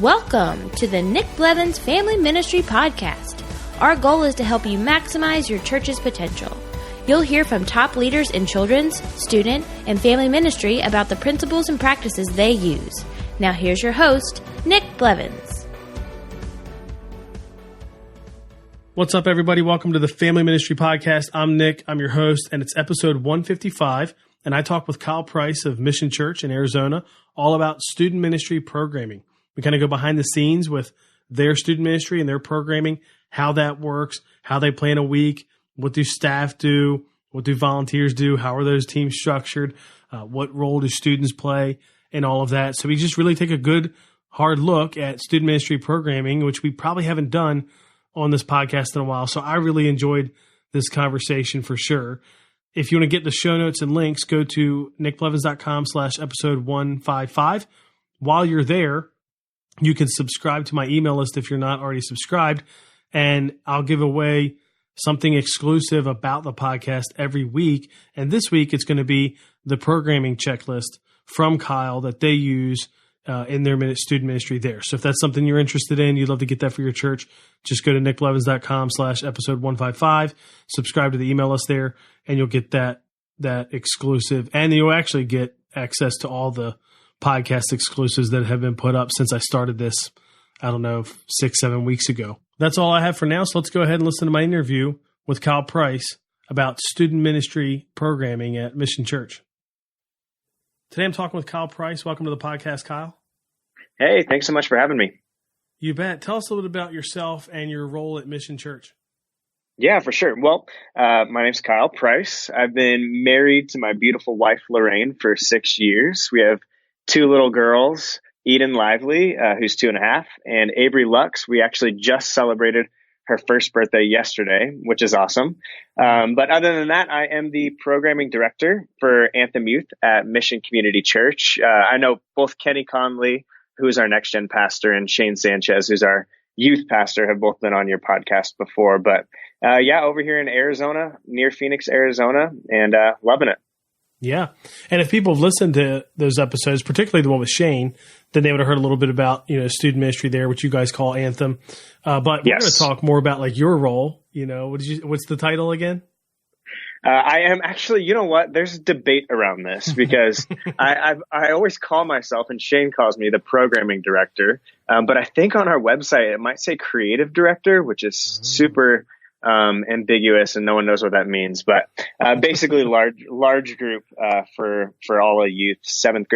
Welcome to the Nick Blevins Family Ministry Podcast. Our goal is to help you maximize your church's potential. You'll hear from top leaders in children's, student, and family ministry about the principles and practices they use. Now here's your host, Nick Blevins. What's up, everybody? Welcome to the Family Ministry Podcast. I'm Nick. I'm your host, and it's episode 155, and I talk with Kyle Price of Mission Church in Arizona all about student ministry programming. We kind of go behind the scenes with their student ministry and their programming, how that works, how they plan a week, what do staff do, what do volunteers do, how are those teams structured, what role do students play, and all of that. So we just really take a good, hard look at student ministry programming, which we probably haven't done on this podcast in a while. So I really enjoyed this conversation for sure. If you want to get the show notes and links, go to nickblevins.com/episode 155. While you're there, you can subscribe to my email list if you're not already subscribed, and I'll give away something exclusive about the podcast every week. And this week, it's going to be the programming checklist from Kyle that they use in their student ministry there. So if that's something you're interested in, you'd love to get that for your church, just go to nickblevins.com/episode 155, subscribe to the email list there, and you'll get that exclusive. And you'll actually get access to all the podcast exclusives that have been put up since I started this, 6-7 weeks ago. That's all I have for now. So let's go ahead and listen to my interview with Kyle Price about student ministry programming at Mission Church. Today I'm talking with Kyle Price. Welcome to the podcast, Kyle. Hey, thanks so much for having me. You bet. Tell us a little bit about yourself and your role at Mission Church. Yeah, for sure. Well, my name's Kyle Price. I've been married to my beautiful wife, Lorraine, for 6 years. We have 2 little girls, Eden Lively, who's 2.5, and Avery Lux. We actually just celebrated her first birthday yesterday, which is awesome. But other than that, I am the programming director for Anthem Youth at Mission Community Church. I know both Kenny Conley, who's our next gen pastor, and Shane Sanchez, who's our youth pastor, have both been on your podcast before. But over here in Arizona, near Phoenix, Arizona, and loving it. Yeah. And if people have listened to those episodes, particularly the one with Shane, then they would have heard a little bit about, student ministry there, which you guys call Anthem. But we're going to talk more about like your role. What's the title again? I am actually, you know what? There's a debate around this because I always call myself, and Shane calls me, the programming director. But I think on our website, it might say creative director, which is super ambiguous, and no one knows what that means, but basically large group for all of youth, 7th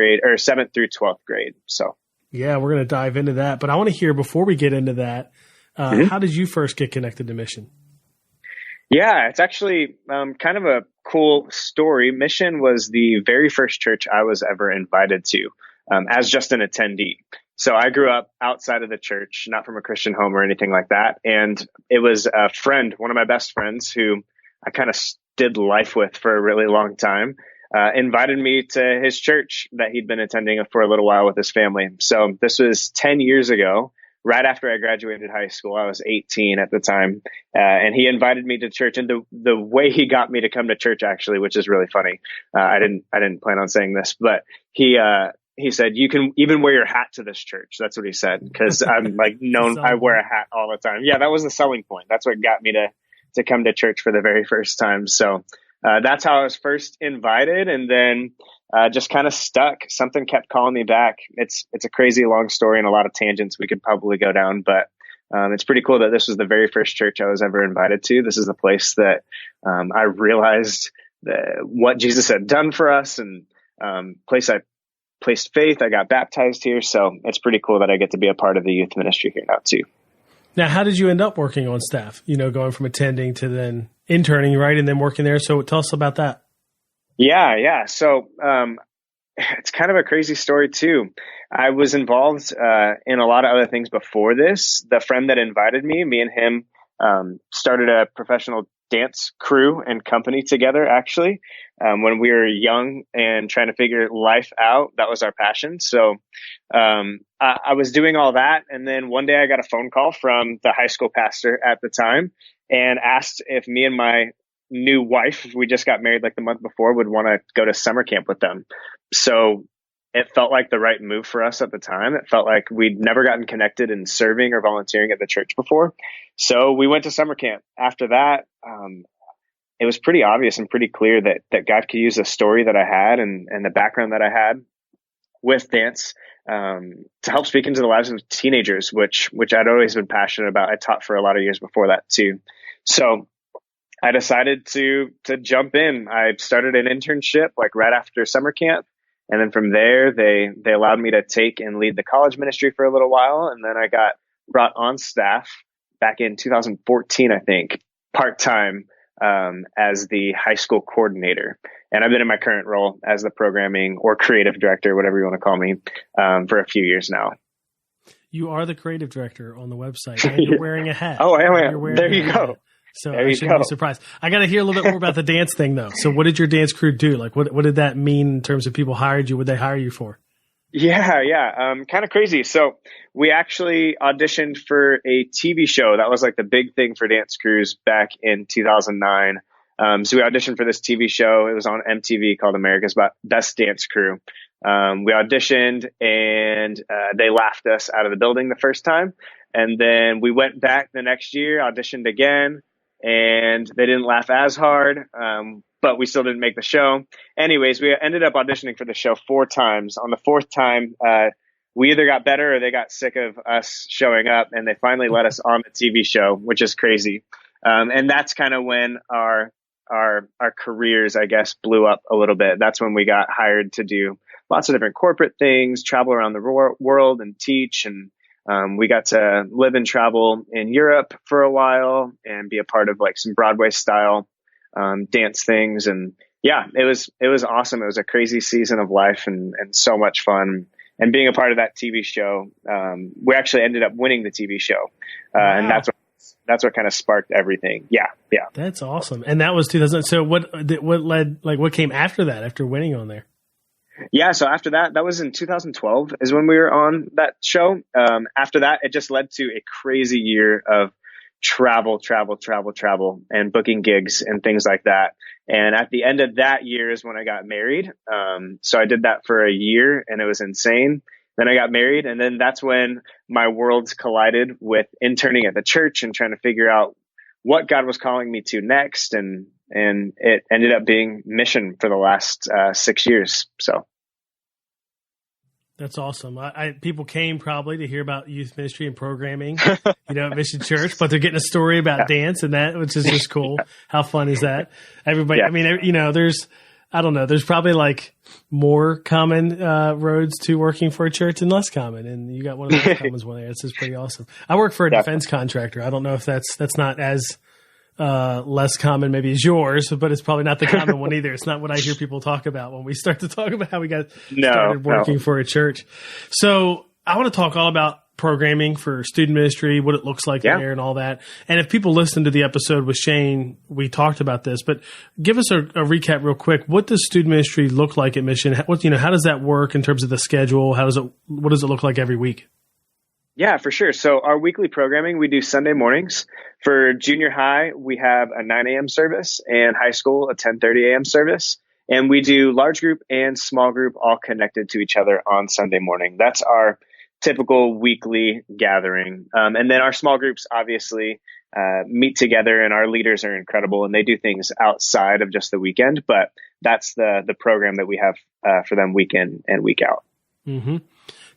through 12th grade. So yeah, we're going to dive into that, but I want to hear, before we get into that, how did you first get connected to Mission? Yeah, it's actually kind of a cool story. Mission was the very first church I was ever invited to as just an attendee. So I grew up outside of the church, not from a Christian home or anything like that. And it was a friend, one of my best friends who I kind of did life with for a really long time, invited me to his church that he'd been attending for a little while with his family. So this was 10 years ago, right after I graduated high school. I was 18 at the time. And he invited me to church. And the way he got me to come to church, actually, which is really funny. I didn't plan on saying this, but he said, you can even wear your hat to this church. That's what he said, because I'm known, I wear a hat all the time. Yeah, that was the selling point. That's what got me to come to church for the very first time. So that's how I was first invited, and then just kind of stuck. Something kept calling me back. It's a crazy long story and a lot of tangents we could probably go down, but it's pretty cool that this was the very first church I was ever invited to. This is the place that I realized what Jesus had done for us, and place I placed faith. I got baptized here. So it's pretty cool that I get to be a part of the youth ministry here now too. Now, how did you end up working on staff, going from attending to then interning, right? And then working there. So tell us about that. Yeah. So it's kind of a crazy story too. I was involved in a lot of other things before this. The friend that invited me and him started a professional dance crew and company together, actually. When we were young and trying to figure life out, that was our passion. So I was doing all that. And then one day I got a phone call from the high school pastor at the time and asked if me and my new wife, we just got married like the month before, would want to go to summer camp with them. So it felt like the right move for us at the time. It felt like we'd never gotten connected in serving or volunteering at the church before. So we went to summer camp. After that, it was pretty obvious and pretty clear that God could use the story that I had and the background that I had with dance to help speak into the lives of teenagers, which I'd always been passionate about. I taught for a lot of years before that too. So I decided to jump in. I started an internship like right after summer camp. And then from there, they allowed me to take and lead the college ministry for a little while. And then I got brought on staff back in 2014, I think, part-time as the high school coordinator. And I've been in my current role as the programming or creative director, whatever you want to call me, for a few years now. You are the creative director on the website, and you're wearing a hat. Oh, I am. There you go. So I shouldn't be surprised. I got to hear a little bit more about the dance thing, though. So what did your dance crew do? Like, what did that mean in terms of people hired you? What did they hire you for? Yeah. Kind of crazy. So we actually auditioned for a TV show. That was like the big thing for dance crews back in 2009. So we auditioned for this TV show. It was on MTV called America's Best Dance Crew. We auditioned and they laughed us out of the building the first time. And then we went back the next year, auditioned again, and they didn't laugh as hard, but we still didn't make the show. Anyways, we ended up auditioning for the show 4 times. On the 4th time, we either got better or they got sick of us showing up, and they finally let us on the TV show, which is crazy. And that's kind of when our careers, I guess, blew up a little bit. That's when we got hired to do lots of different corporate things, travel around the world and teach. And we got to live and travel in Europe for a while and be a part of like some Broadway style dance things. And yeah, it was awesome. It was a crazy season of life and so much fun. And being a part of that TV show, we actually ended up winning the TV show. Wow. And that's what kind of sparked everything. Yeah. That's awesome. And that was 2000. So what came after that, after winning on there? Yeah. So after that was in 2012 is when we were on that show. After that, it just led to a crazy year of travel and booking gigs and things like that. And at the end of that year is when I got married. So I did that for a year and it was insane. Then I got married, and then that's when my worlds collided with interning at the church and trying to figure out what God was calling me to next. And it ended up being mission for the last 6 years. So. That's awesome. People came probably to hear about youth ministry and programming, at Mission Church, but they're getting a story about dance and that, which is just cool. How fun is that? Everybody, I mean, there's probably like more common roads to working for a church and less common. And you got one of those common ones there. This is pretty awesome. I work for a defense contractor. I don't know if that's not as less common maybe as yours, but it's probably not the common one either. It's not what I hear people talk about when we start to talk about how we got started working for a church. So I want to talk all about programming for student ministry, what it looks like there and all that. And if people listen to the episode with Shane, we talked about this, but give us a recap real quick. What does student ministry look like at Mission? How does that work in terms of the schedule? What does it look like every week? Yeah, for sure. So our weekly programming, we do Sunday mornings. For junior high, we have a 9 a.m. service, and high school, a 10:30 a.m. service. And we do large group and small group all connected to each other on Sunday morning. That's our typical weekly gathering. And then our small groups obviously meet together, and our leaders are incredible, and they do things outside of just the weekend. But that's the program that we have for them week in and week out. Mm-hmm.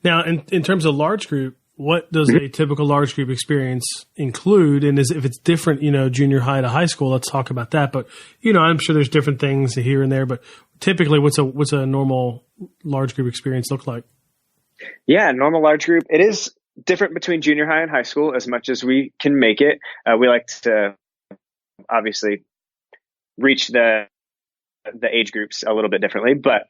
Now, in terms of large group, what does a typical large group experience include? And if it's different, junior high to high school, let's talk about that. But, I'm sure there's different things here and there, but typically what's a normal large group experience look like? Yeah, normal large group. It is different between junior high and high school as much as we can make it. We like to obviously reach the age groups a little bit differently, but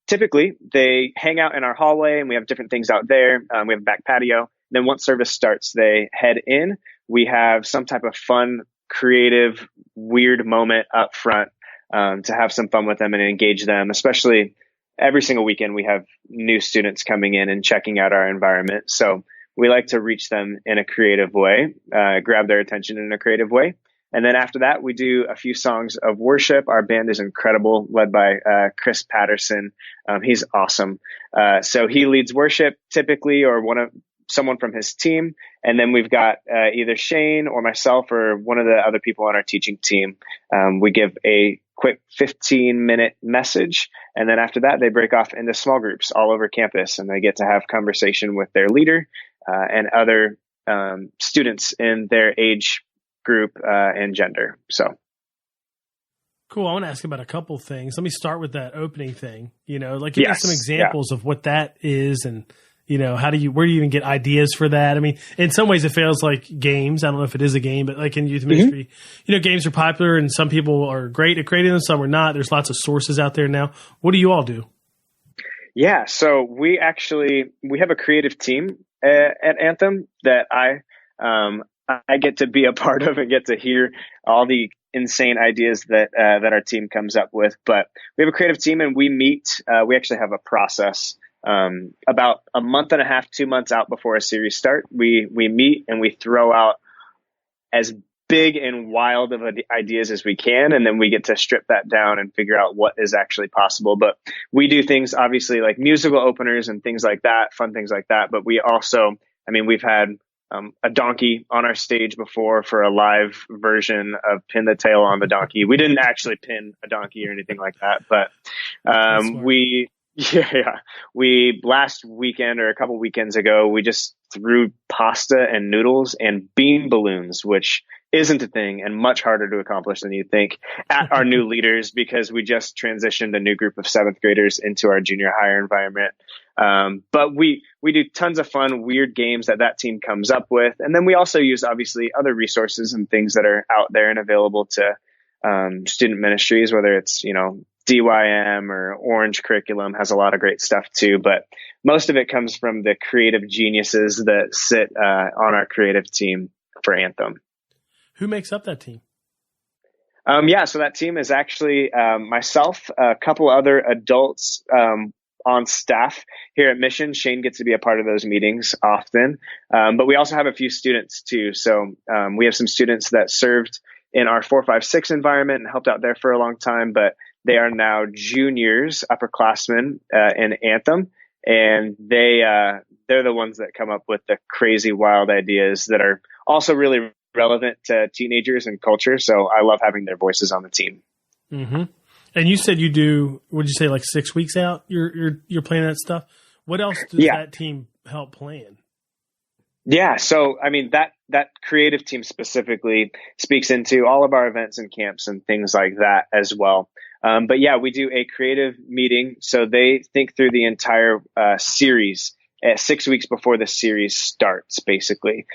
typically they hang out in our hallway and we have different things out there. We have a back patio. Then once service starts, they head in. We have some type of fun, creative, weird moment up front to have some fun with them and engage them. Especially every single weekend, we have new students coming in and checking out our environment. So we like to reach them in a creative way, grab their attention in a creative way. And then after that, we do a few songs of worship. Our band is incredible, led by Chris Patterson. He's awesome. So he leads worship typically, or someone from his team. And then we've got either Shane or myself or one of the other people on our teaching team. We give a quick 15-minute message. And then after that, they break off into small groups all over campus, and they get to have conversation with their leader and other students in their age group and gender. So cool. I want to ask about a couple things. Let me start with that opening thing. Give us some examples of what that is, and where do you even get ideas for that? I mean, in some ways it feels like games. I don't know if it is a game, but like in youth ministry, games are popular and some people are great at creating them, some are not. There's lots of sources out there now. What do you all do? Yeah. So we have a creative team at Anthem that I get to be a part of and get to hear all the insane ideas that our team comes up with. But we have a creative team, and we meet. We actually have a process about a month and a half, 2 months out before a series start. We meet and we throw out as big and wild of ideas as we can, and then we get to strip that down and figure out what is actually possible. But we do things obviously like musical openers and things like that, fun things like that. But we also, we've had a donkey on our stage before for a live version of Pin the Tail on the Donkey. We didn't actually pin a donkey or anything like that, but we last weekend or a couple weekends ago, we just threw pasta and noodles and bean balloons, which isn't a thing and much harder to accomplish than you think, at our new leaders, because we just transitioned a new group of 7th graders into our junior higher environment. But we do tons of fun, weird games that team comes up with. And then we also use obviously other resources and things that are out there and available to student ministries, whether it's, DYM or Orange Curriculum has a lot of great stuff too. But most of it comes from the creative geniuses that sit on our creative team for Anthem. Who makes up that team? So that team is actually myself, a couple other adults on staff here at Mission. Shane gets to be a part of those meetings often. But we also have a few students too. So we have some students that served in our 4, 5, 6 environment and helped out there for a long time, but they are now juniors, upperclassmen in Anthem. And they're the ones that come up with the crazy, wild ideas that are also really relevant to teenagers and culture. So I love having their voices on the team. Mm-hmm. And you said you do, would you say like 6 weeks out? You're planning that stuff. What else does that team help plan? Yeah. So, that creative team specifically speaks into all of our events and camps and things like that as well. But we do a creative meeting. So they think through the entire series 6 weeks before the series starts, basically.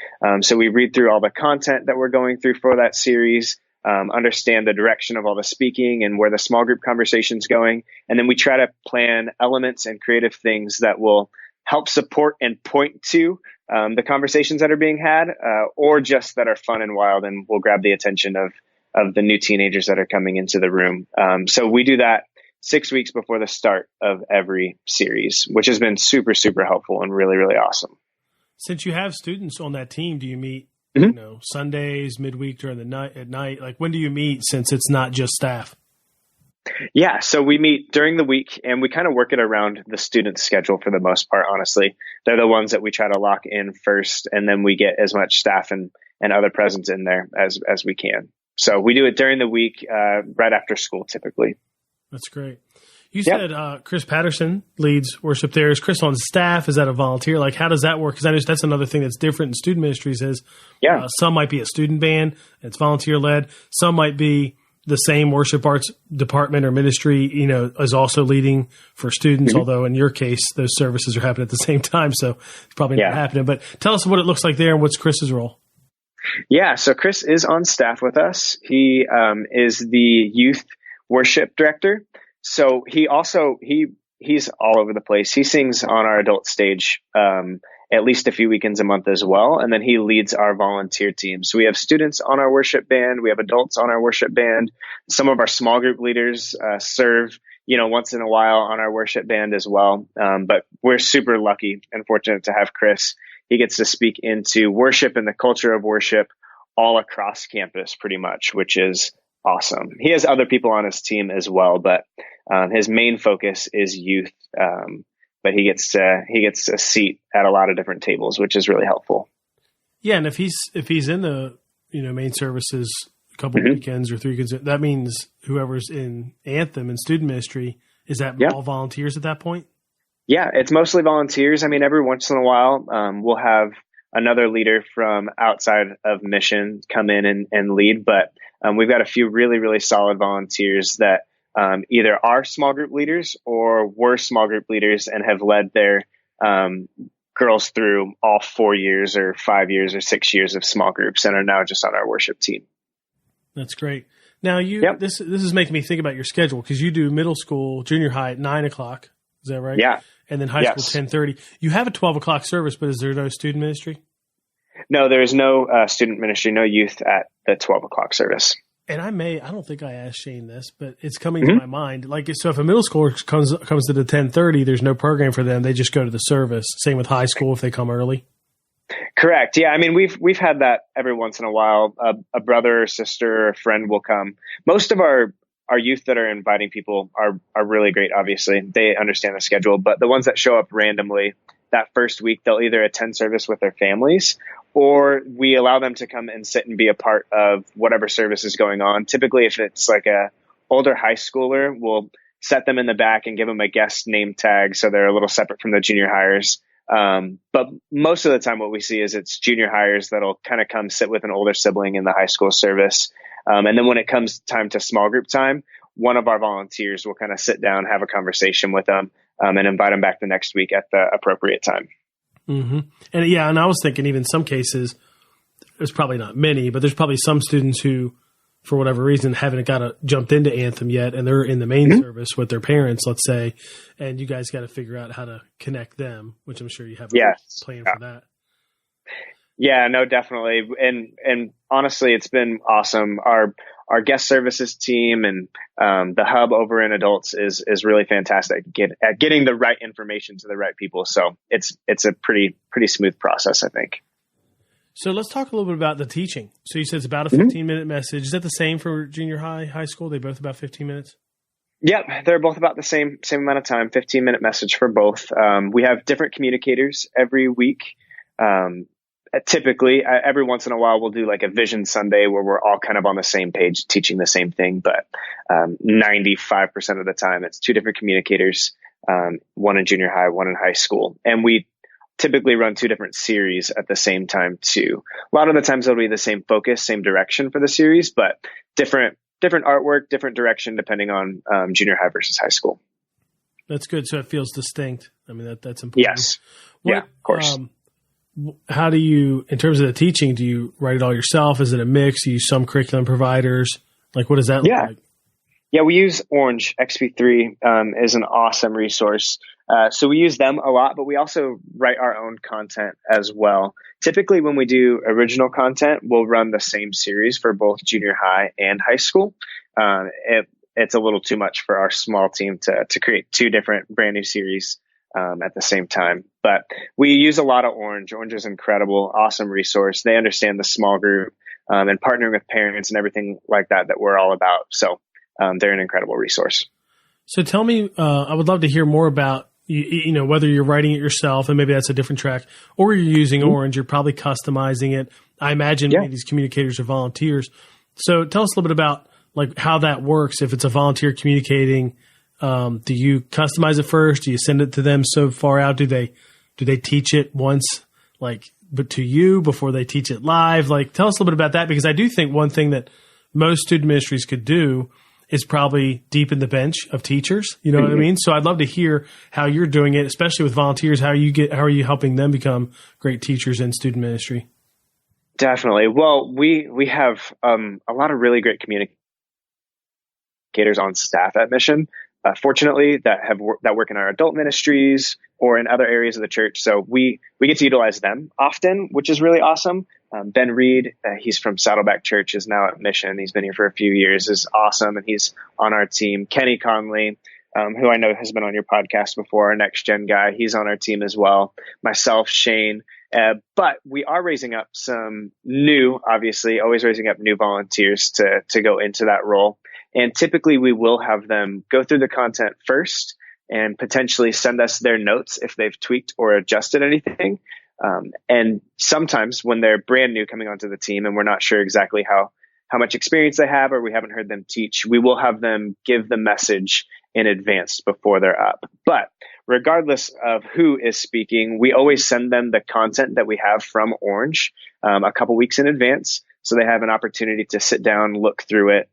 So we read through all the content that we're going through for that series, understand the direction of all the speaking and where the small group conversation's going. And then we try to plan elements and creative things that will help support and point to the conversations that are being had, or just that are fun and wild and will grab the attention of the new teenagers that are coming into the room. So we do that 6 weeks before the start of every series, which has been super, super helpful and really, really awesome. Since you have students on that team, do you meet, Sundays, midweek, during the night, at night? Like, when do you meet, since it's not just staff? Yeah, so we meet during the week, and we kind of work it around the student's schedule for the most part, honestly. They're the ones that we try to lock in first, and then we get as much staff and other presence in there as we can. So we do it during the week, right after school, typically. That's great. You said Chris Patterson leads worship there. Is Chris on staff? Is that a volunteer? Like, how does that work? Because I know that's another thing that's different in student ministries is some might be a student band, it's volunteer-led. Some might be the same worship arts department or ministry, is also leading for students, although in your case, those services are happening at the same time, so it's probably not happening. But tell us what it looks like there and what's Chris's role. Yeah, so Chris is on staff with us. He is the youth worship director. So he's all over the place. He sings on our adult stage at least a few weekends a month as well. And then he leads our volunteer team. So we have students on our worship band. We have adults on our worship band. Some of our small group leaders serve, once in a while on our worship band as well. But we're super lucky and fortunate to have Chris. He gets to speak into worship and the culture of worship all across campus pretty much, which is awesome. He has other people on his team as well, but his main focus is youth. But he gets a seat at a lot of different tables, which is really helpful. Yeah, and if he's in the main services a couple weekends or 3 weekends, that means whoever's in Anthem and student ministry, is that all volunteers at that point? Yeah, it's mostly volunteers. I mean, every once in a while, we'll have another leader from outside of mission come in and lead, but we've got a few really, really solid volunteers that either are small group leaders or were small group leaders and have led their girls through all 4 years or 5 years or 6 years of small groups and are now just on our worship team. That's great. Now this is making me think about your schedule, because you do middle school, junior high at 9:00. Is that right? Yeah. And then high school 10:30. You have a 12:00 service, but is there no student ministry? No, there is no student ministry, no youth at the 12:00 service. And I don't think I asked Shane this, but it's coming to my mind. Like, so if a middle schooler comes to the 10:30, there's no program for them. They just go to the service. Same with high school if they come early. Correct. Yeah. I mean, we've had that every once in a while. A brother or sister or a friend will come. Most of our youth that are inviting people are really great. Obviously, they understand the schedule, but the ones that show up randomly that first week, they'll either attend service with their families, or we allow them to come and sit and be a part of whatever service is going on. Typically, if it's like a older high schooler, we'll set them in the back and give them a guest name tag, so they're a little separate from the junior hires. But most of the time what we see is it's junior hires that'll kind of come sit with an older sibling in the high school service. And then when it comes time to small group time, one of our volunteers will kind of sit down, have a conversation with them, and invite them back the next week at the appropriate time. Mm-hmm. And I was thinking even some cases, there's probably not many, but there's probably some students who, for whatever reason, haven't jumped into Anthem yet, and they're in the main service with their parents, let's say, and you guys got to figure out how to connect them, which I'm sure you have a plan for that. Yeah, no, definitely. And honestly, it's been awesome. Our guest services team and the hub over in adults is really fantastic at getting the right information to the right people. So it's a pretty smooth process, I think. So let's talk a little bit about the teaching. So you said it's about a 15-minute message. Is that the same for junior high school? They both about 15 minutes? Yeah, they're both about the same amount of time, 15-minute message for both. We have different communicators every week. Typically, every once in a while, we'll do like a Vision Sunday where we're all kind of on the same page, teaching the same thing. But 95% of the time, it's two different communicators, one in junior high, one in high school. And we typically run two different series at the same time, too. A lot of the times, it'll be the same focus, same direction for the series, but different artwork, different direction, depending on junior high versus high school. That's good. So it feels distinct. I mean, that's important. Yes. Yeah, of course. How do you, in terms of the teaching, do you write it all yourself? Is it a mix? Do you use some curriculum providers? Like, what does that look like? Yeah, we use Orange. XP3 is an awesome resource. So we use them a lot, but we also write our own content as well. Typically, when we do original content, we'll run the same series for both junior high and high school. It's a little too much for our small team to create two different brand new series at the same time. But we use a lot of Orange. Orange is incredible, awesome resource. They understand the small group and partnering with parents and everything like that we're all about. So they're an incredible resource. So tell me, I would love to hear more about, whether you're writing it yourself, and maybe that's a different track, or you're using Orange, you're probably customizing it. I imagine many of these communicators are volunteers. So tell us a little bit about like how that works. If it's a volunteer communicating, do you customize it first? Do you send it to them so far out? Do they teach it once, but to you before they teach it live? Like, tell us a little bit about that, because I do think one thing that most student ministries could do is probably deepen the bench of teachers. You know what I mean? So I'd love to hear how you're doing it, especially with volunteers. How are you helping them become great teachers in student ministry? Definitely. Well, we have a lot of really great communicators on staff at Mission. Fortunately, that work in our adult ministries or in other areas of the church. So we get to utilize them often, which is really awesome. Ben Reed, he's from Saddleback Church, is now at Mission. He's been here for a few years, is awesome, and he's on our team. Kenny Conley, who I know has been on your podcast before, our next gen guy, he's on our team as well. Myself, Shane, But we are raising up some new, obviously, always raising up new volunteers to go into that role. And typically we will have them go through the content first and potentially send us their notes if they've tweaked or adjusted anything. And sometimes when they're brand new coming onto the team and we're not sure exactly how much experience they have, or we haven't heard them teach, we will have them give the message in advance before they're up. But regardless of who is speaking, we always send them the content that we have from Orange a couple weeks in advance, so they have an opportunity to sit down, look through it.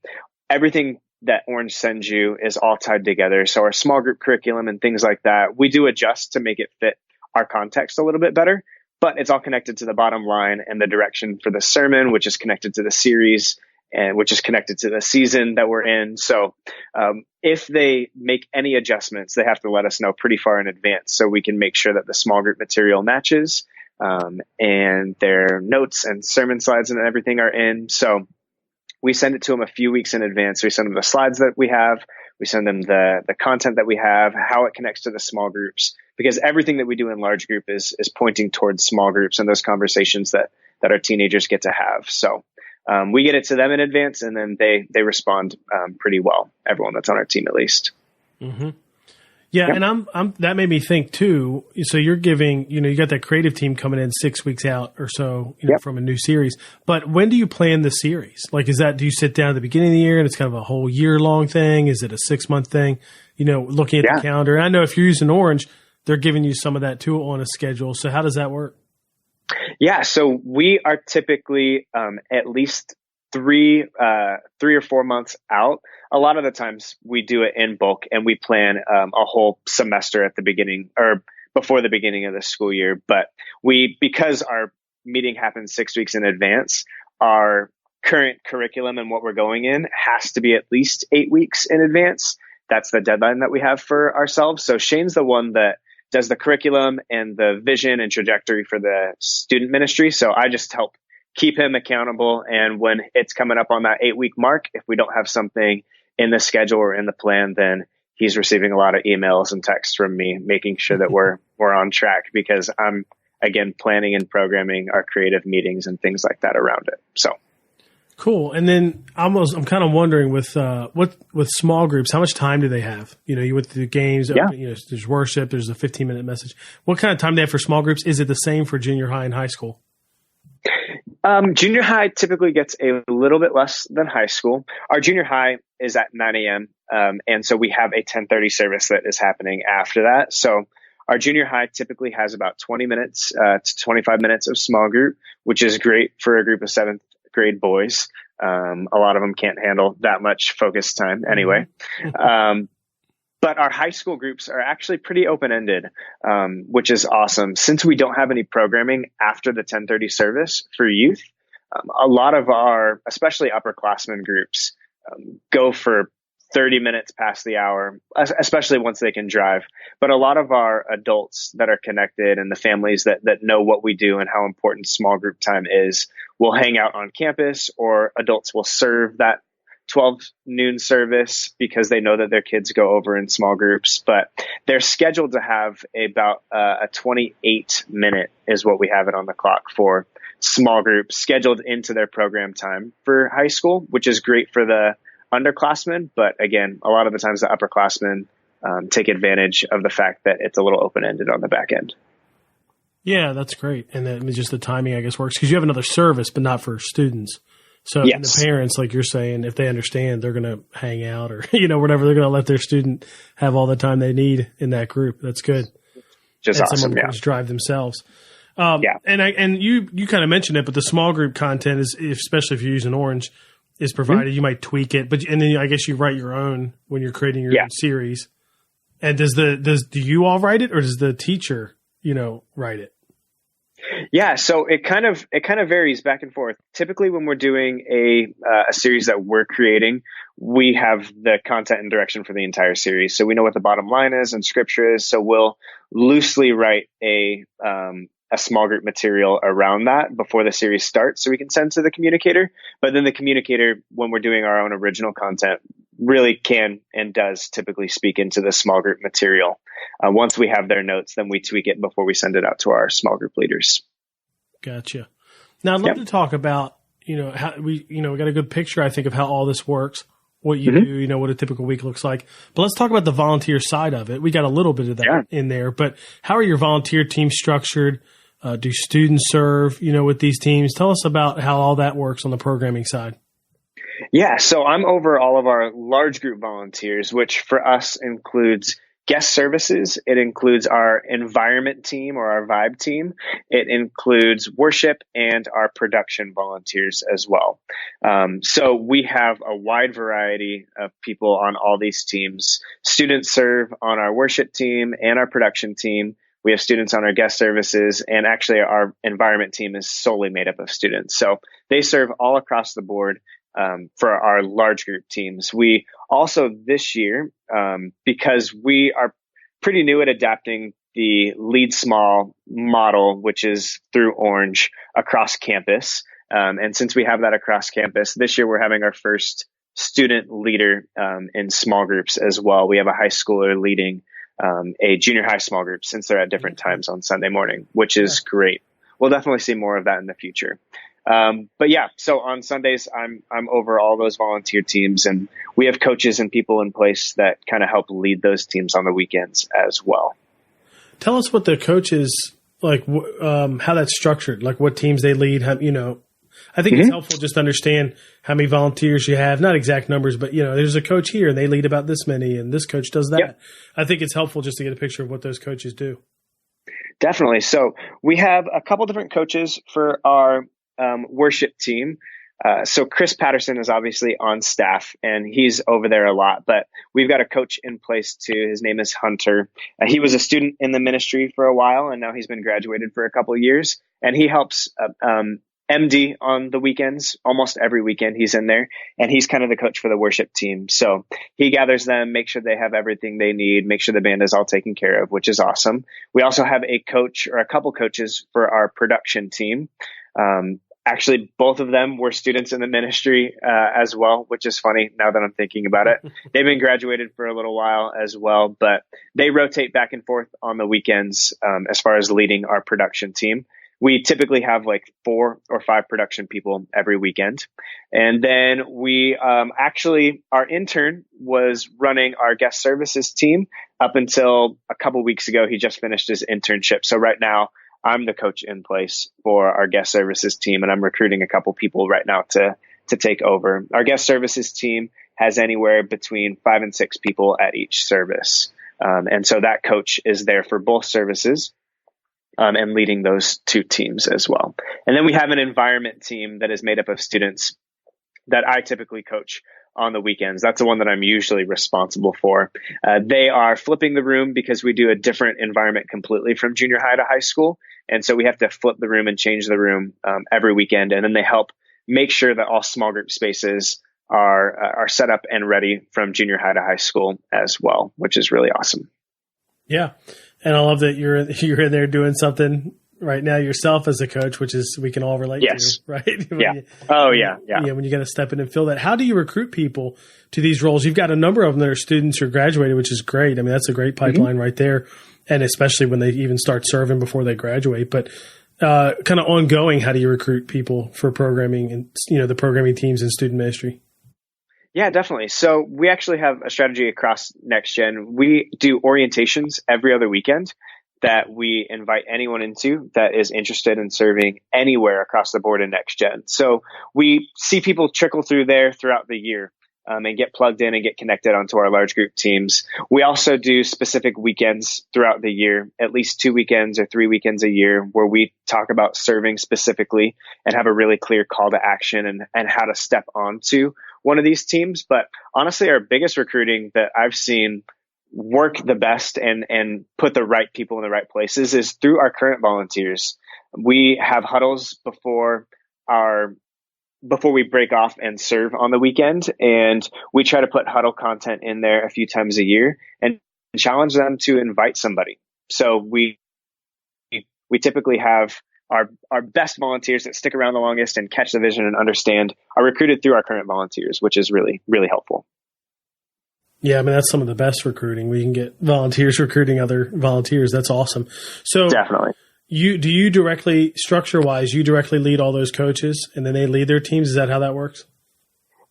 Everything that Orange sends you is all tied together. So our small group curriculum and things like that, we do adjust to make it fit our context a little bit better, but it's all connected to the bottom line and the direction for the sermon, which is connected to the series and which is connected to the season that we're in. So if they make any adjustments, they have to let us know pretty far in advance so we can make sure that the small group material matches and their notes and sermon slides and everything are in. So we send it to them a few weeks in advance. We send them the slides that we have. We send them the content that we have, how it connects to the small groups, because everything that we do in large group is pointing towards small groups and those conversations that our teenagers get to have. So we get it to them in advance, and then they respond pretty well. Everyone that's on our team, at least. Mm-hmm. Yeah, yep. And I'm that made me think too. So you're giving, you got that creative team coming in 6 weeks out or so, yep. from a new series. But when do you plan the series? Like, do you sit down at the beginning of the year and it's kind of a whole year long thing? Is it a 6-month thing? Looking at the calendar. And I know if you're using Orange, they're giving you some of that too on a schedule. So how does that work? Yeah, so we are typically at least 3 or 4 months out. A lot of the times we do it in bulk and we plan a whole semester at the beginning or before the beginning of the school year. But because our meeting happens 6 weeks in advance, our current curriculum and what we're going in has to be at least 8 weeks in advance. That's the deadline that we have for ourselves. So Shane's the one that does the curriculum and the vision and trajectory for the student ministry. So I just help keep him accountable. And when it's coming up on that 8-week mark, if we don't have something in the schedule or in the plan, then he's receiving a lot of emails and texts from me, making sure that we're on track, because I'm, again, planning and programming our creative meetings and things like that around it. So cool. And then I'm kind of wondering with small groups, how much time do they have? You went through the games, there's worship, there's a 15-minute message. What kind of time do they have for small groups? Is it the same for junior high and high school? Junior high typically gets a little bit less than high school. Our junior high is at 9 a.m. And so we have a 10:30 service that is happening after that. So our junior high typically has about 20 minutes to 25 minutes of small group, which is great for a group of 7th grade boys. A lot of them can't handle that much focus time anyway. But our high school groups are actually pretty open-ended, which is awesome. Since we don't have any programming after the 10:30 service for youth, a lot of our, especially upperclassmen groups, go for 30 minutes past the hour, especially once they can drive. But a lot of our adults that are connected and the families that know what we do and how important small group time is will hang out on campus, or adults will serve that 12 noon service because they know that their kids go over in small groups. But they're scheduled to have about a 28-minute is what we have it on the clock for small groups scheduled into their program time for high school, which is great for the underclassmen. But again, a lot of the times the upperclassmen take advantage of the fact that it's a little open-ended on the back end. Yeah, that's great. And then just the timing, I guess, works because you have another service, but not for students. So yes. The parents, like you're saying, if they understand, they're going to hang out or, whatever, they're going to let their student have all the time they need in that group. That's good. Just and awesome. Someone Yeah. can just drive themselves. Yeah. And you kind of mentioned it, but the small group content is, especially if you're using Orange, is provided. Mm-hmm. You might tweak it, and then I guess you write your own when you're creating your own series. And do you all write it, or does the teacher, write it? Yeah, so it kind of varies back and forth. Typically, when we're doing a series that we're creating, we have the content and direction for the entire series. So we know what the bottom line is and scripture is. So we'll loosely write a small group material around that before the series starts, so we can send to the communicator. But then the communicator, when we're doing our own original content, really can and does typically speak into the small group material. Once we have their notes, then we tweak it before we send it out to our small group leaders. Gotcha. Now I'd love to talk about, how we got a good picture, I think, of how all this works, what you do, what a typical week looks like. But let's talk about the volunteer side of it. We got a little bit of that in there, but how are your volunteer teams structured? Do students serve, with these teams? Tell us about how all that works on the programming side. Yeah, so I'm over all of our large group volunteers, which for us includes guest services. It includes our environment team or our vibe team. It includes worship and our production volunteers as well. So we have a wide variety of people on all these teams. Students serve on our worship team and our production team. We have students on our guest services, and actually our environment team is solely made up of students. So they serve all across the board for our large group teams. We also this year, because we are pretty new at adapting the Lead Small model, which is through Orange across campus. And since we have that across campus, this year we're having our first student leader in small groups as well. We have a high schooler leading a junior high small group since they're at different times on Sunday morning, which is great. We'll definitely see more of that in the future. But yeah, so on Sundays, I'm over all those volunteer teams, and we have coaches and people in place that kind of help lead those teams on the weekends as well. Tell us what the coaches, like, how that's structured, like what teams they lead, I think it's helpful just to understand how many volunteers you have, not exact numbers, but, there's a coach here and they lead about this many and this coach does that. Yep. I think it's helpful just to get a picture of what those coaches do. Definitely. So we have a couple different coaches for our worship team. So Chris Patterson is obviously on staff and he's over there a lot, but we've got a coach in place too. His name is Hunter. He was a student in the ministry for a while and now he's been graduated for a couple of years, and he helps MD on the weekends. Almost every weekend he's in there, and he's kind of the coach for the worship team. So he gathers them, make sure they have everything they need, make sure the band is all taken care of, which is awesome. We also have a coach or a couple coaches for our production team. Actually, both of them were students in the ministry as well, which is funny now that I'm thinking about it. They've been graduated for a little while as well, but they rotate back and forth on the weekends as far as leading our production team. We typically have like 4 or 5 production people every weekend. And then we our intern was running our guest services team up until a couple weeks ago. He just finished his internship. So right now I'm the coach in place for our guest services team, and I'm recruiting a couple people right now to take over. Our guest services team has anywhere between 5 and 6 people at each service. And so that coach is there for both services. And leading those 2 teams as well. And then we have an environment team that is made up of students that I typically coach on the weekends. That's the one that I'm usually responsible for. They are flipping the room because we do a different environment completely from junior high to high school. And so we have to flip the room and change the room every weekend. And then they help make sure that all small group spaces are set up and ready from junior high to high school as well, which is really awesome. Yeah. And I love that you're in there doing something right now yourself as a coach, which is we can all relate to, right? Yeah. Yeah. When you got to step in and fill that. How do you recruit people to these roles? You've got a number of them that are students or graduated, which is great. I mean, that's a great pipeline right there. And especially when they even start serving before they graduate. But kind of ongoing, how do you recruit people for programming and, the programming teams in student ministry? Yeah, definitely. So we actually have a strategy across Next Gen. We do orientations every other weekend that we invite anyone into that is interested in serving anywhere across the board in Next Gen. So we see people trickle through there throughout the year and get plugged in and get connected onto our large group teams. We also do specific weekends throughout the year, at least 2 weekends or 3 weekends a year, where we talk about serving specifically and have a really clear call to action and how to step onto one of these teams. But honestly, our biggest recruiting that I've seen work the best and put the right people in the right places is through our current volunteers. We have huddles before we break off and serve on the weekend, and we try to put huddle content in there a few times a year and challenge them to invite somebody. So we typically have our best volunteers that stick around the longest and catch the vision and understand are recruited through our current volunteers, which is really, really helpful. Yeah, I mean, that's some of the best recruiting. We can get volunteers recruiting other volunteers. That's awesome. So definitely. do you directly, structure-wise, you directly lead all those coaches and then they lead their teams? Is that how that works?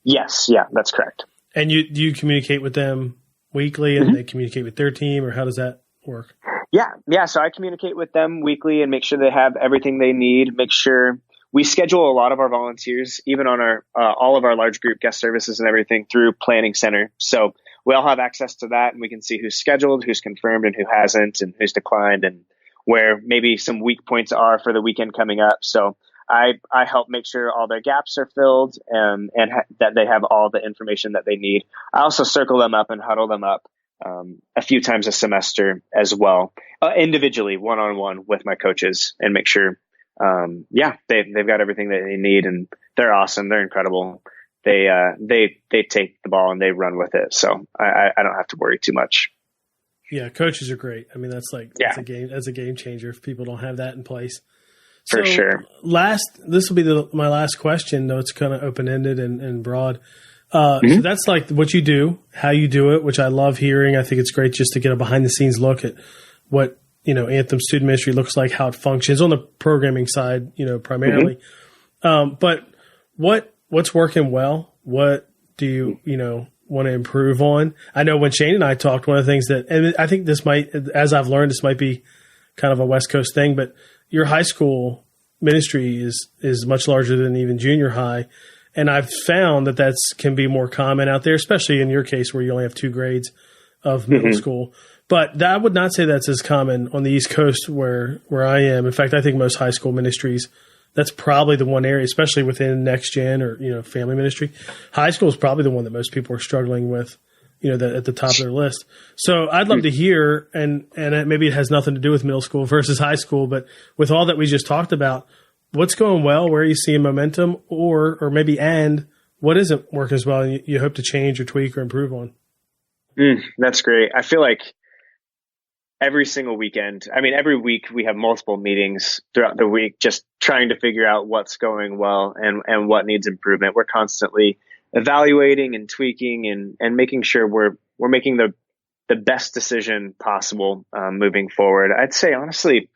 Yes. Yeah, that's correct. And do you communicate with them weekly and they communicate with their team, or how does that work? Yeah. So I communicate with them weekly and make sure they have everything they need, make sure we schedule a lot of our volunteers, even on our all of our large group guest services and everything, through Planning Center. So we all have access to that, and we can see who's scheduled, who's confirmed, and who hasn't, and who's declined, and where maybe some weak points are for the weekend coming up. So I help make sure all their gaps are filled and that they have all the information that they need. I also circle them up and huddle them up a few times a semester as well, individually, one-on-one with my coaches, and make sure they've got everything that they need, and they're awesome. They're incredible. They take the ball and they run with it. So I don't have to worry too much. Yeah. Coaches are great. I mean, that's a game changer if people don't have that in place. For sure. This will be my last question, though it's kind of open-ended and broad. So that's like what you do, how you do it, which I love hearing. I think it's great just to get a behind-the-scenes look at what, Anthem Student Ministry looks like, how it functions on the programming side, primarily. But what's working well? What do you, want to improve on? I know when Shane and I talked, one of the things and I think this might, as I've learned, this might be kind of a West Coast thing, but your high school ministry is much larger than even junior high. And I've found that can be more common out there, especially in your case where you only have 2 grades of middle school. But I would not say that's as common on the East Coast where I am. In fact, I think most high school ministries, that's probably the one area, especially within Next Gen or, family ministry. High school is probably the one that most people are struggling with, at the top of their list. So I'd love to hear, and maybe it has nothing to do with middle school versus high school, but with all that we just talked about, what's going well? Where are you seeing momentum, or maybe what isn't working as well? And you hope to change or tweak or improve on? That's great. I feel like every single weekend, every week we have multiple meetings throughout the week, just trying to figure out what's going well and what needs improvement. We're constantly evaluating and tweaking and making sure we're making the best decision possible moving forward. I'd say honestly,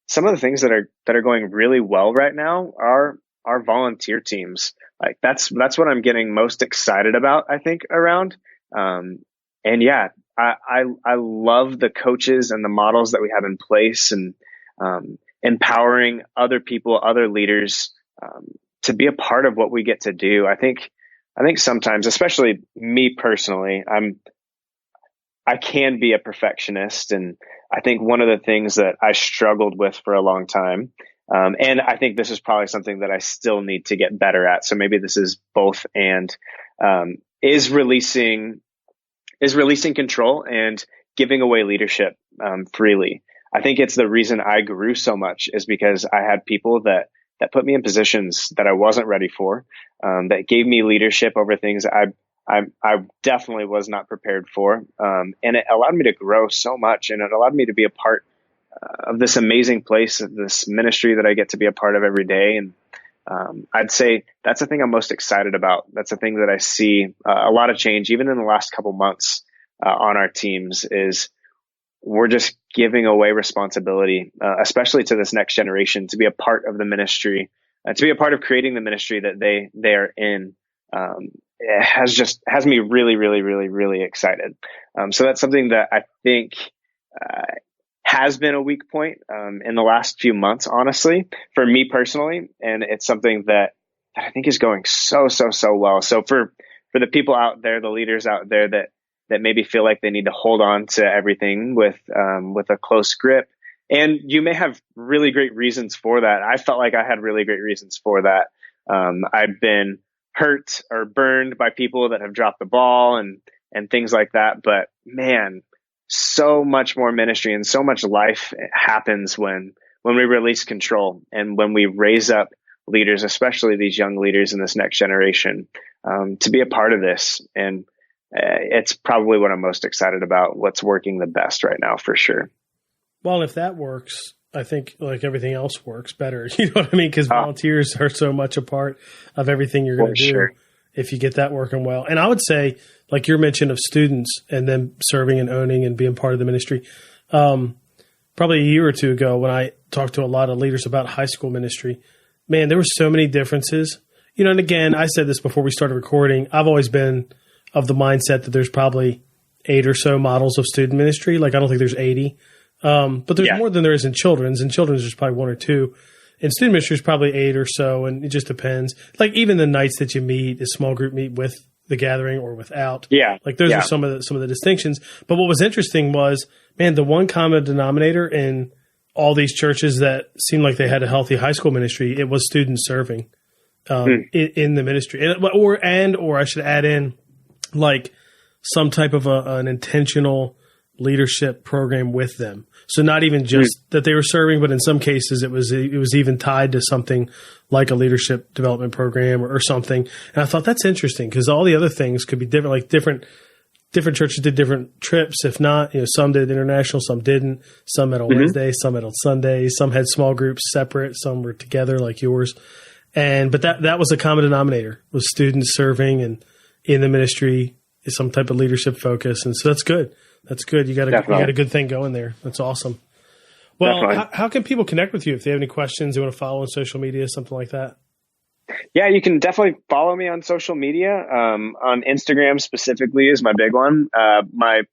some of the things that are going really well right now are our volunteer teams. Like that's what I'm getting most excited about, I think, around. I love the coaches and the models that we have in place, and empowering other people, other leaders, to be a part of what we get to do. I think sometimes, especially me personally, I can be a perfectionist, and I think one of the things that I struggled with for a long time, and I think this is probably something that I still need to get better at. So maybe this is both, and is releasing control and giving away leadership freely. I think it's the reason I grew so much is because I had people that put me in positions that I wasn't ready for, that gave me leadership over things I definitely was not prepared for. And it allowed me to grow so much, and it allowed me to be a part of this amazing place, of this ministry that I get to be a part of every day. And I'd say that's the thing I'm most excited about. That's the thing that I see a lot of change, even in the last couple months on our teams, is we're just giving away responsibility, especially to this next generation, to be a part of the ministry, to be a part of creating the ministry that they are in. It has me really, really, really, really excited. So that's something that I think has been a weak point in the last few months, honestly, for me personally. And it's something that I think is going so well. So for the people out there, the leaders out there that maybe feel like they need to hold on to everything with a close grip, and you may have really great reasons for that. I felt like I had really great reasons for that. I've been hurt or burned by people that have dropped the ball and things like that. But man, so much more ministry and so much life happens when we release control and when we raise up leaders, especially these young leaders in this next generation, to be a part of this. And it's probably what I'm most excited about, what's working the best right now, for sure. Well, if that works, I think like everything else works better. You know what I mean? Because volunteers are so much a part of everything you're going to do. Sure. If you get that working well. And I would say, like your mention of students and then serving and owning and being part of the ministry, probably a year or two ago when talked to a lot of leaders about high school ministry. Man, there were so many differences. And again, I said this before we started recording. I've always been of the mindset that there's probably 8 or so models of student ministry. Like, I don't think there's 80. But there's more than there is in children's. In children's, there's probably 1 or 2. In student ministry, there's probably 8 or so, and it just depends. Like, even the nights that you meet, is small group meet with the gathering or without. Yeah. Like, those are some of the distinctions. But what was interesting was, man, the one common denominator in all these churches that seemed like they had a healthy high school ministry, it was student serving in the ministry. Or I should add in, like, some type of an intentional leadership program with them. So not even just that they were serving, but in some cases it was even tied to something like a leadership development program or something. And I thought that's interesting because all the other things could be different. Like different churches did different trips. If not, some did international, some didn't. Some met on Wednesday, some met on Sunday. Some had small groups separate. Some were together like yours. But that was a common denominator, was students serving and in the ministry is some type of leadership focus. And so that's good. That's good. You got a good thing going there. That's awesome. Well, how can people connect with you if they have any questions, they want to follow on social media, something like that? Yeah, you can definitely follow me on social media. On Instagram specifically is my big one. My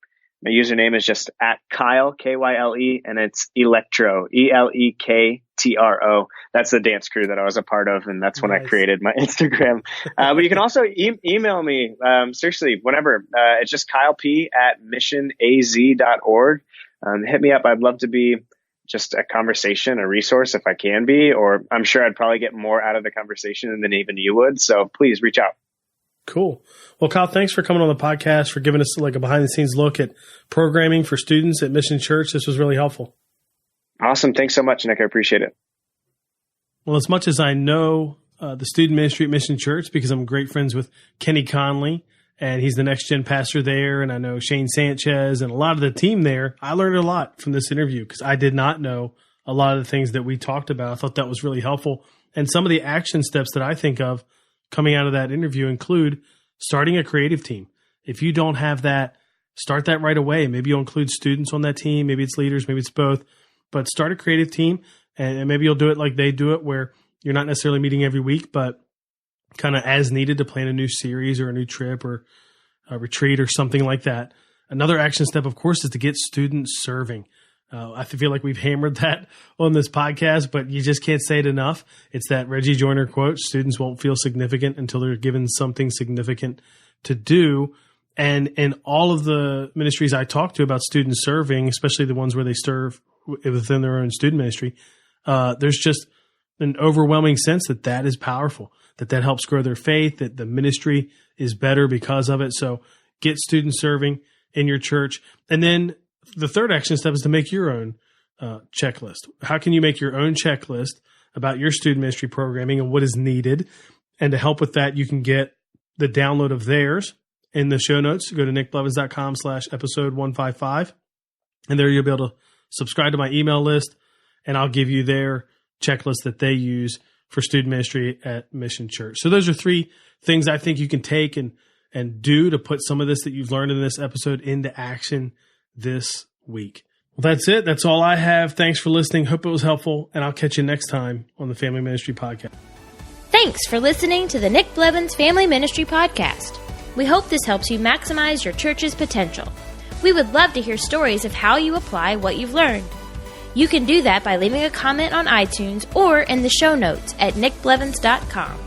username is just at Kyle, Kyle, and it's Electro, ELEKTRO. That's the dance crew that I was a part of, and that's when I created my Instagram. But you can also email me, seriously, whenever. It's just kylepl@missionaz.org. Hit me up. I'd love to be just a conversation, a resource if I can be, or I'm sure I'd probably get more out of the conversation than even you would. So please reach out. Cool. Well, Kyle, thanks for coming on the podcast, for giving us like a behind the scenes look at programming for students at Mission Church. This was really helpful. Awesome. Thanks so much, Nick. I appreciate it. Well, as much as I know the student ministry at Mission Church, because I'm great friends with Kenny Conley, and he's the next gen pastor there, and I know Shane Sanchez and a lot of the team there, I learned a lot from this interview because I did not know a lot of the things that we talked about. I thought that was really helpful. And some of the action steps that I think of coming out of that interview include starting a creative team. If you don't have that, start that right away. Maybe you'll include students on that team. Maybe it's leaders. Maybe it's both. But start a creative team, and maybe you'll do it like they do it, where you're not necessarily meeting every week, but kind of as needed to plan a new series or a new trip or a retreat or something like that. Another action step, of course, is to get students serving. I feel like we've hammered that on this podcast, but you just can't say it enough. It's that Reggie Joiner quote, students won't feel significant until they're given something significant to do. And in all of the ministries I talk to about students serving, especially the ones where they serve within their own student ministry, there's just an overwhelming sense that is powerful, that helps grow their faith, that the ministry is better because of it. So get students serving in your church. And then the third action step is to make your own checklist. How can you make your own checklist about your student ministry programming and what is needed? And to help with that, you can get the download of theirs in the show notes. Go to nickblevins.com/episode 155. And there you'll be able to subscribe to my email list, and I'll give you their checklist that they use for student ministry at Mission Church. So those are 3 things I think you can take and do to put some of this that you've learned in this episode into action this week. Well, that's it. That's all I have. Thanks for listening. Hope it was helpful, and I'll catch you next time on the Family Ministry Podcast. Thanks for listening to the Nick Blevins Family Ministry Podcast. We hope this helps you maximize your church's potential. We would love to hear stories of how you apply what you've learned. You can do that by leaving a comment on iTunes or in the show notes at nickblevins.com.